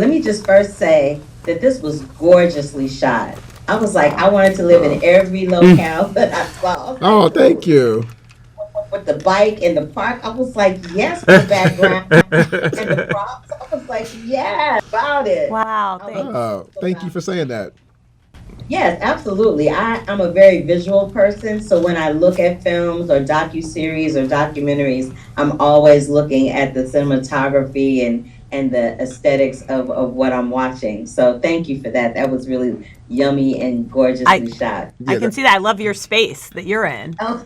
Let me just first say that this was gorgeously shot. I was like, I wanted to live in every locale that I saw. Oh, thank you. With the bike in the park, I was like, yes, for the background and the props. I was like, yes, about it. Wow, I was thanks. so Thank you about for it. saying that. Yes, absolutely. I'm a very visual person, so when I look at films or docu-series or documentaries, I'm always looking at the cinematography and the aesthetics of what I'm watching. So thank you for that. That was really yummy and I gorgeously shot. I Yeah, can see that. I love your space that you're in. Oh,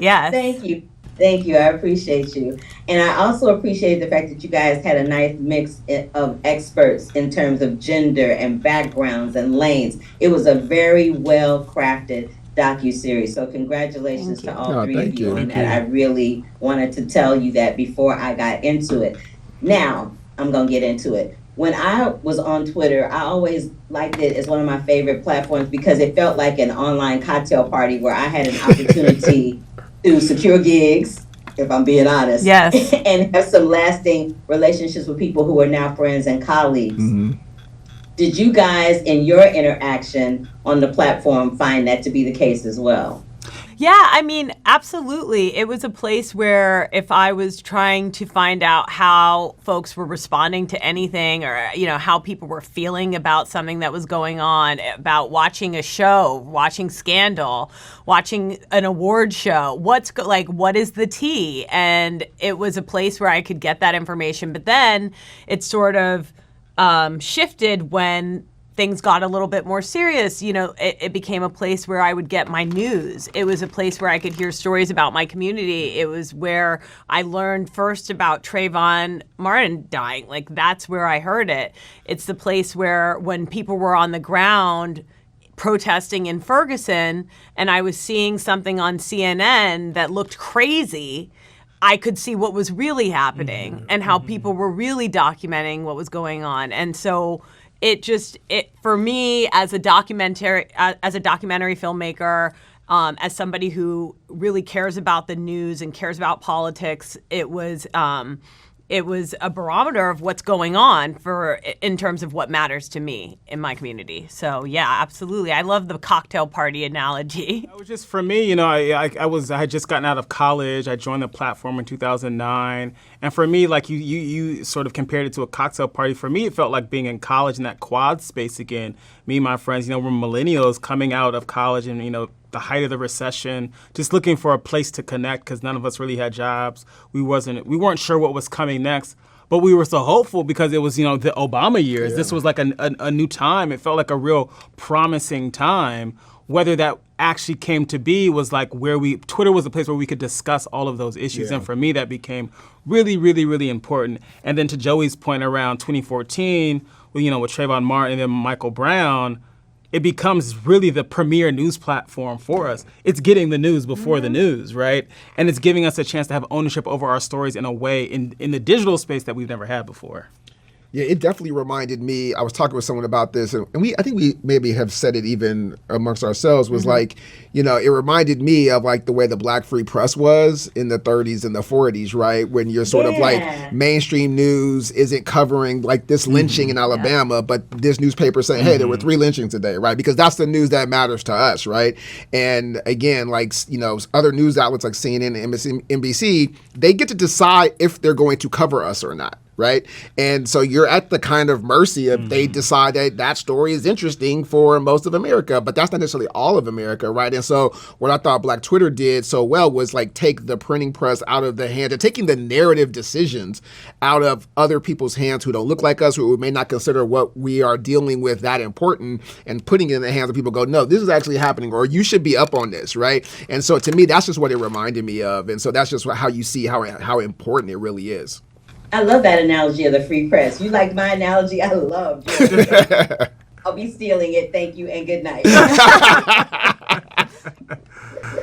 Yes. thank you. Thank you. I appreciate you. And I also appreciate the fact that you guys had a nice mix of experts in terms of gender and backgrounds and lanes. It was a very well crafted docu-series. So congratulations Thank to you. all no, three of thank you you. on Thank that. you. I really wanted to tell you that before I got into it. Now, I'm going to get into it. When I was on Twitter, I always liked it as one of my favorite platforms because it felt like an online cocktail party where I had an opportunity to secure gigs, if I'm being honest, Yes. and have some lasting relationships with people who are now friends and colleagues. Hmm. Did you guys, in your interaction on the platform, find that to be the case as well? Yeah, I mean, absolutely. It was a place where if I was trying to find out how folks were responding to anything or, how people were feeling about something that was going on, about watching a show, watching Scandal, watching an award show, what is the tea? And it was a place where I could get that information. But then it sort of shifted when things got a little bit more serious. It became a place where I would get my news. It was a place where I could hear stories about my community. It was where I learned first about Trayvon Martin dying. Like, that's where I heard it. It's the place where when people were on the ground protesting in Ferguson and I was seeing something on CNN that looked crazy, I could see what was really happening and how people were really documenting what was going on. And so it for me as a documentary filmmaker, as somebody who really cares about the news and cares about politics, it was a barometer of what's going on in terms of what matters to me in my community. So yeah, absolutely. I love the cocktail party analogy. It was just for me, I had just gotten out of college. I joined the platform in 2009, and for me, like you sort of compared it to a cocktail party. For me, it felt like being in college in that quad space again. Me and my friends, we're millennials coming out of college, and the height of the recession, just looking for a place to connect because none of us really had jobs. We weren't sure what was coming next, but we were so hopeful because it was the Obama years. Yeah. This was like a new time. It felt like a real promising time. Whether that actually came to be was like Twitter was a place where we could discuss all of those issues. Yeah. And for me, that became really, really, really important. And then to Joey's point around 2014, with Trayvon Martin and then Michael Brown, it becomes really the premier news platform for us. It's getting the news before the news, right? And it's giving us a chance to have ownership over our stories in a way in the digital space that we've never had before. Yeah, it definitely reminded me. I was talking with someone about this, and I think we maybe have said it even amongst ourselves. Was like, it reminded me of like the way the Black Free Press was in the 30s and the 40s, right? When you're sort of like mainstream news isn't covering like this lynching in Alabama, but this newspaper saying, hey, there were 3 lynchings today, right? Because that's the news that matters to us, right? And again, like other news outlets like CNN and NBC, they get to decide if they're going to cover us or not. Right. And so you're at the kind of mercy of they decide that story is interesting for most of America, but that's not necessarily all of America. Right. And so what I thought Black Twitter did so well was like take the printing press out of the hand and taking the narrative decisions out of other people's hands who don't look like us, who may not consider what we are dealing with that important, and putting it in the hands of people who go, no, this is actually happening, or you should be up on this. Right. And so to me, that's just what it reminded me of. And so that's just how you see how important it really is. I love that analogy of the free press. You like my analogy? I love it. I'll be stealing it. Thank you and good night.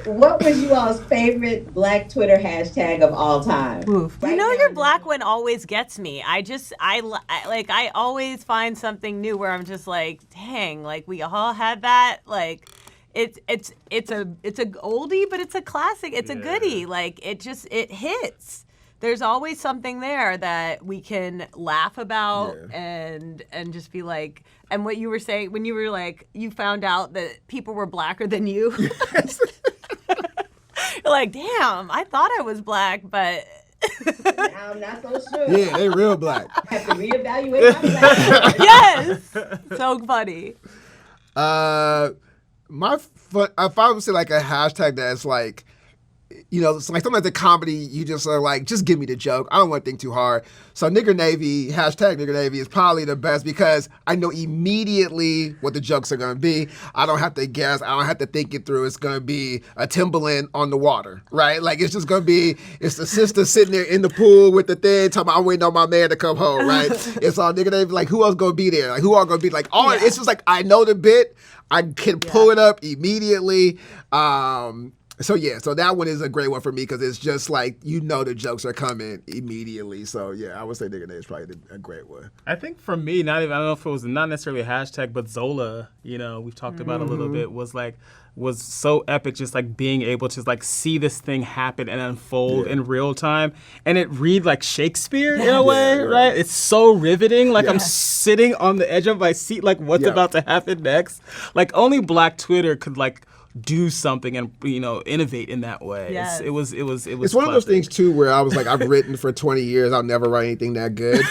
What was you all's favorite Black Twitter hashtag of all time? Oof. Right Your now, Black one always gets me. I always find something new where I'm just like, dang, like we all had that. Like it's a oldie, but it's a classic. It's a goodie. Like it hits. there's always something there that we can laugh about Yeah. and just be like, and what you were saying when you were like, you found out that people were blacker than you. You're like, damn, I thought I was black, but Now I'm not so sure. Yeah, they real black. I have to reevaluate my black. yes, so funny. If I would say like a hashtag that's like, you know, it's like sometimes the comedy, you just are like, just give me the joke. I don't want to think too hard. So Nigger Navy, hashtag Nigger Navy is probably the best because I know immediately what the jokes are going to be. I don't have to guess. I don't have to think it through. It's going to be a Timberland on the water, right? Like it's just going to be, it's the sister sitting there in the pool with the thing, talking about, I'm waiting on my man to come home, right? It's all Nigger Navy, like who else going to be there? Like who all going to be like, all it's just like, I know the bit. I can pull it up immediately. So that one is a great one for me because it's just like, you know, the jokes are coming immediately. So yeah, I would say Nigga Name is probably a great one. I think for me, I don't know if it was not necessarily a hashtag, but Zola, you know, we've talked about a little bit, was so epic, just like being able to like see this thing happen and unfold in real time, and it read like Shakespeare in a way, right? It's so riveting. Like I'm sitting on the edge of my seat, like what's about to happen next. Like only Black Twitter could like do something and, you know, innovate in that way. Yes. It was. It's one of those things too where I was like, I've written for 20 years, I'll never write anything that good.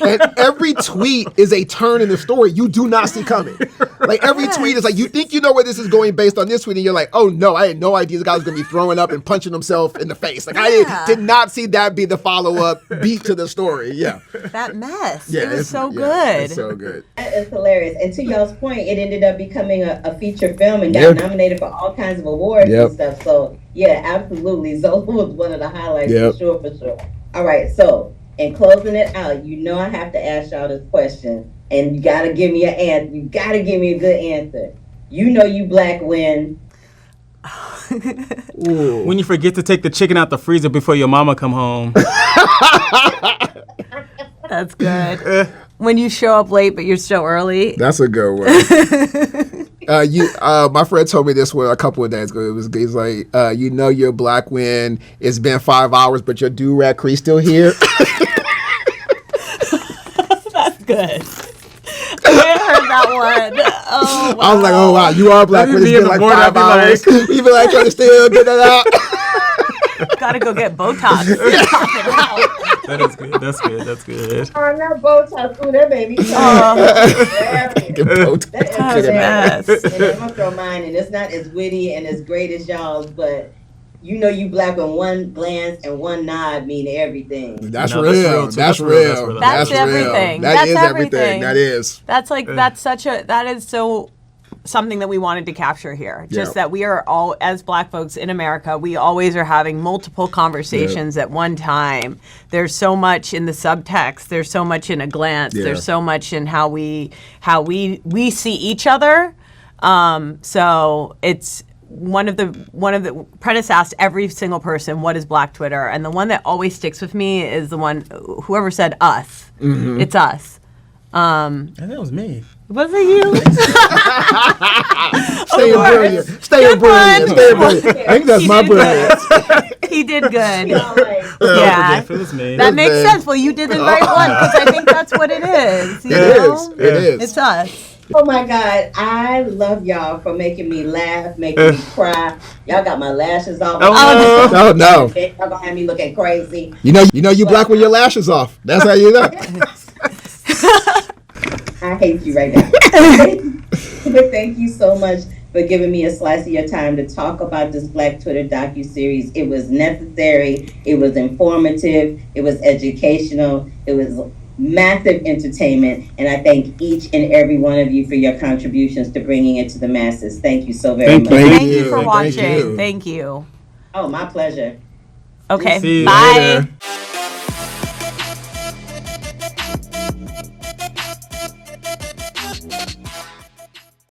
And every tweet is a turn in the story you do not see coming. Like every tweet is like, you think you know where this is going based on this tweet, and you're like, oh no, I had no idea the guy was gonna be throwing up and punching himself in the face. Like I did not see that be the follow-up beat to the story. Yeah. That mess. Yeah, it was so good. It's so good. That is hilarious. And to y'all's point, it ended up becoming a feature film and got nominated for all kinds of awards and stuff. So yeah, absolutely. Zola was one of the highlights for sure. All right, so in closing it out, you know I have to ask y'all this question, and you gotta give me an answer. You gotta give me a good answer. You know you black when when you forget to take the chicken out the freezer before your mama come home. That's good. When you show up late but you're still early. That's a good one. My friend told me this one a couple of days ago. He's like, you know you're black when it's been 5 hours, but your do-rag crease still here. That's good. I heard that one. Oh, wow. I was like, oh wow, you are black when it's been like 5 hours. You be like, trying to still get that out. Gotta go get Botox. That is good. That's good. That's good. Oh, not Botox. Ooh, that baby. That's a mess. And I'm gonna throw mine, and it's not as witty and as great as y'all's, but you know you black when one glance and one nod mean everything. That's real. That's real. That's everything. That is That's everything. That is. That's like that is so something that we wanted to capture here. Just that we are all, as black folks in America, we always are having multiple conversations at one time. There's so much in the subtext. There's so much in a glance. There's so much in how we see each other. So it's one of the Prentice asked every single person, what is Black Twitter? And the one that always sticks with me is the one, whoever said us. Mm-hmm. It's us. I think it was me. Was it you? Stay brilliant. Stay brilliant. I think that's my brilliant. He did good. Yeah. It was me. That makes sense. Well, you did the right one because I think that's what it is. It is. It's us. Oh my God, I love y'all for making me laugh, making me cry. Y'all got my lashes off. Oh no. Y'all gonna have me looking crazy. You know you black with your lashes off. That's how you know. I hate you right now. But thank you so much for giving me a slice of your time to talk about this Black Twitter docuseries. It was necessary. It was informative. It was educational. It was massive entertainment. And I thank each and every one of you for your contributions to bringing it to the masses. Thank you so very much. Thank you for watching. Thank you. Oh, my pleasure. Okay. See you Bye. later.